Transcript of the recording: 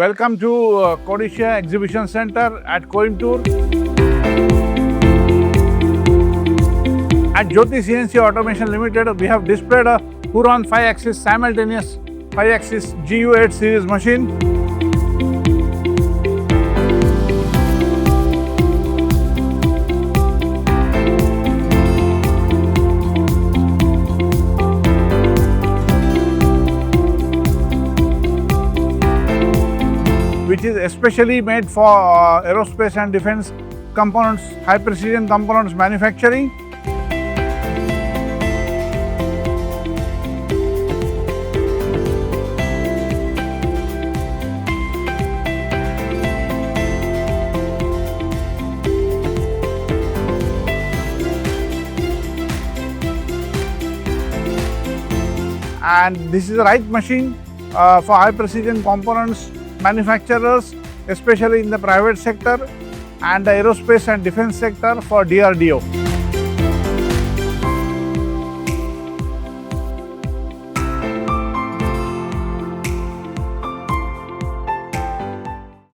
Welcome to Codissia Exhibition Center at Coimbatore. At Jyoti CNC Automation Ltd, we have displayed a Huron 5-axis simultaneous 5-axis GU8 series machine. Which is especially made for aerospace and defense components, high precision components manufacturing. And this is the right machine for high precision components manufacturers, especially in the private sector and the aerospace and defense sector for DRDO.